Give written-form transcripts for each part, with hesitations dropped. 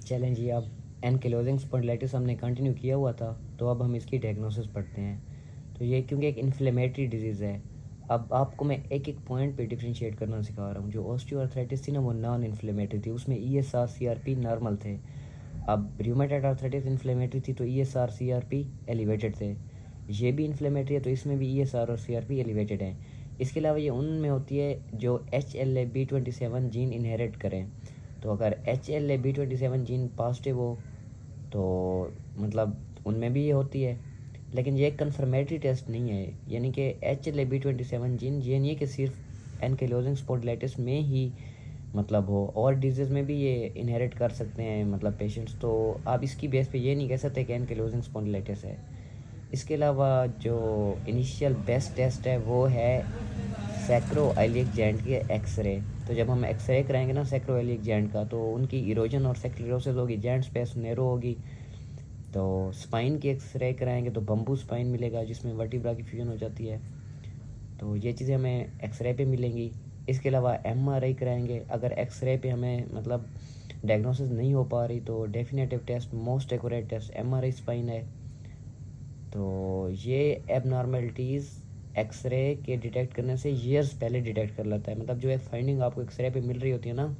चलें जी, अब एनकिलोजिंग स्पॉन्डिलाइटिस हमने कंटिन्यू किया हुआ था, तो अब हम इसकी डायग्नोसिस पढ़ते हैं। तो ये क्योंकि एक इन्फ्लेमेटरी डिजीज़ है, अब आपको मैं एक एक पॉइंट पे डिफरेंशिएट करना सिखा रहा हूँ। जो ऑस्टियोआर्थराइटिस थी ना, वो नॉन इन्फ्लेमेटरी थी, उसमें ईएसआर सीआरपी नॉर्मल थे। अब रूमेटॉइड आर्थराइटिस इन्फ्लेमेटरी थी, तो ईएसआर सीआरपी एलिवेटेड थे। ये भी इन्फ्लेमेटरी है, तो इसमें भी ईएसआर और सीआरपी एलिवेटेड हैं। इसके अलावा ये उनमें होती है जो HLA-B27 जीन इनहेरिट करें। तो अगर HLA-B27 जीन पॉजिटिव हो तो मतलब उनमें भी ये होती है, लेकिन ये एक कन्फर्मेटरी टेस्ट नहीं है। यानी कि HLA-B27 जीन ये नहीं है कि सिर्फ एनकिलोजिंग स्पॉन्डिलाइटिस में ही मतलब हो, और डिजीज़ में भी ये इनहेरिट कर सकते हैं मतलब पेशेंट्स। तो आप इसकी बेस पे ये नहीं कह सकते कि एनकिलोजिंग स्पॉन्डिलाइटिस है। इसके अलावा जो इनिशियल बेस्ट टेस्ट है वो है सैक्रोइलियक जॉइंट के एक्सरे। तो जब हम एक्सरे कराएंगे ना सैक्रोइलियक जॉइंट का, तो उनकी इरोजन और सेक्लेरोसिस होगी, जॉइंट स्पेस नैरो होगी। तो स्पाइन की एक्सरे कराएंगे तो बम्बू स्पाइन मिलेगा जिसमें वर्टिब्रा की फ्यूजन हो जाती है। तो ये चीज़ें हमें एक्सरे पे मिलेंगी। इसके अलावा एमआरआई कराएंगे। अगर एक्सरे पे हमें मतलब डायग्नोसिस नहीं हो पा रही तो definitive test, most accurate test MRI spine है। तो ये एबनॉर्मेलिटीज़ एक्सरे के डिटेक्ट करने से ईयर्स पहले डिटेक्ट कर लेता है। मतलब जो एक फाइंडिंग आपको एक्सरे पे मिल रही होती है ना,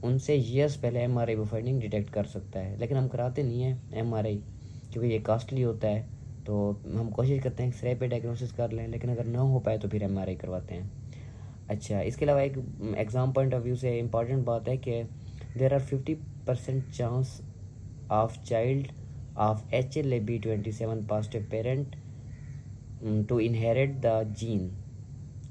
उनसे ईयर्स पहले एमआरआई वो फाइंडिंग डिटेक्ट कर सकता है। लेकिन हम कराते नहीं हैं एमआरआई, क्योंकि ये कॉस्टली होता है। तो हम कोशिश करते हैं एक्सरे पे डायग्नोसिस कर लें, लेकिन अगर ना हो पाए तो फिर एमआरआई करवाते हैं। अच्छा, इसके अलावा एक एग्ज़ाम पॉइंट ऑफ व्यू से इम्पॉर्टेंट बात है कि there are 50% chance of child of HLA-B27 positive parent to inherit the gene.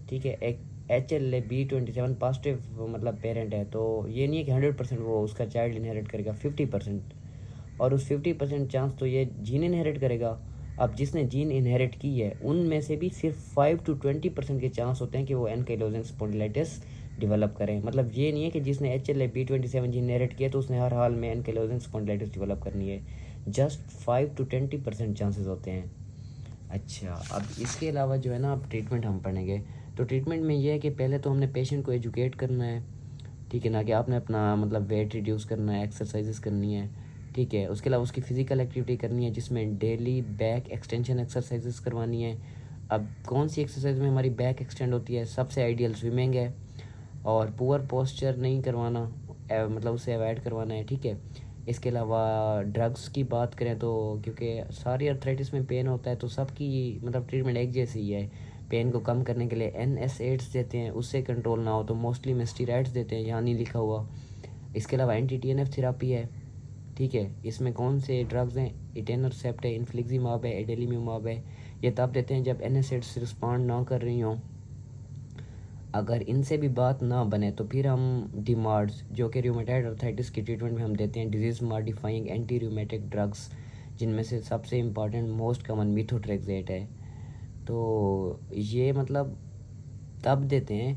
ठीक है, एक HLA-B27 पॉजिटिव मतलब पेरेंट है, तो ये नहीं है कि 100% वो उसका चाइल्ड इनहेरिट करेगा, 50%। और उस 50% चांस तो ये जीन इनहेरिट करेगा। अब जिसने जीन इनहेरिट की है उनमें से भी सिर्फ 5 to 20% के चांस होते हैं कि वो एनकाइलोजिंग स्पॉन्डिलाइटिस डेवलप करें। मतलब ये नहीं है कि जिसने HLA-B27 जीन इनहेरिट किया तो उसने हर हाल में एनकाइलोजिंग स्पॉन्डिलाइटिस डेवलप करनी है। जस्ट 5 to 20% चांसेस होते हैं। अच्छा, अब इसके अलावा जो है ना, अब ट्रीटमेंट हम पढ़ेंगे। तो ट्रीटमेंट में ये है कि पहले तो हमने पेशेंट को एजुकेट करना है, ठीक है ना, कि आपने अपना मतलब वेट रिड्यूस करना है, एक्सरसाइजेस करनी है, ठीक है। उसके अलावा उसकी फ़िज़िकल एक्टिविटी करनी है जिसमें डेली बैक एक्सटेंशन एक्सरसाइजेस करवानी है। अब कौन सी एक्सरसाइज में हमारी बैक एक्सटेंड होती है? सबसे आइडियल स्विमिंग है। और पुअर पोस्चर नहीं करवाना, मतलब उसे अवॉइड करवाना है, ठीक है। इसके अलावा ड्रग्स की बात करें तो क्योंकि सारी अर्थराइटिस में पेन होता है, तो सबकी मतलब ट्रीटमेंट एक जैसी ही है। पेन को कम करने के लिए NSAIDs देते हैं, उससे कंट्रोल ना हो तो मोस्टली में स्टीरॉइड्स देते हैं, यहाँ नहीं लिखा हुआ। इसके अलावा एंटी-TNF थेरापी है, ठीक है। इसमें कौन से ड्रग्स हैं? इटेनरसेप्ट है, इन्फ्लिक्सिमाब है, एडेलिम्यूमाब है। ये तब देते हैं जब NSAIDs रिस्पॉन्ड ना कर रही हों। अगर इनसे भी बात ना बने तो फिर हम डिमार्ड्स, जो कि रूमेटॉइड अर्थराइटिस की ट्रीटमेंट में हम देते हैं, disease modifying anti rheumatic drugs, जिनमें से सबसे इम्पॉर्टेंट मोस्ट कॉमन मीथोट्रेक्सेट है। तो ये मतलब तब देते हैं,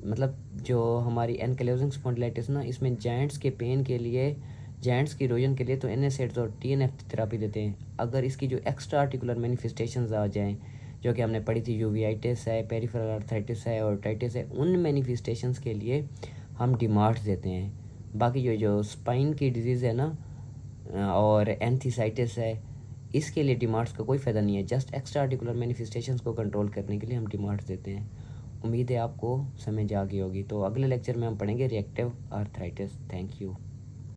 मतलब जो हमारी एनकाइलोजिंग स्पॉन्डिलाइटिस ना, इसमें जॉइंट्स के पेन के लिए, जॉइंट्स की इरोजन के लिए तो NSAIDs और TNF थेरापी देते हैं। अगर इसकी जो एक्स्ट्रा आर्टिकुलर मैनिफेस्टेशंस आ जाएं, जो कि हमने पढ़ी थी, यूवियाइटिस है, पेरिफेरल अर्थराइटिस है और टाइटिस है, उन मैनिफेस्टेशंस के लिए हम डिमार्ड्स देते हैं। बाकी जो स्पाइन की डिजीज़ है ना, और एंथीसाइटिस है, इसके लिए डिमार्ड्स का कोई फ़ायदा नहीं है। जस्ट एक्स्ट्रा आर्टिकुलर मैनिफेस्टेशंस को कंट्रोल करने के लिए हम डिमार्ड्स देते हैं। उम्मीद है आपको समझ आ गई होगी। तो अगले लेक्चर में हम पढ़ेंगे रिएक्टिव आर्थराइटिस। Thank you.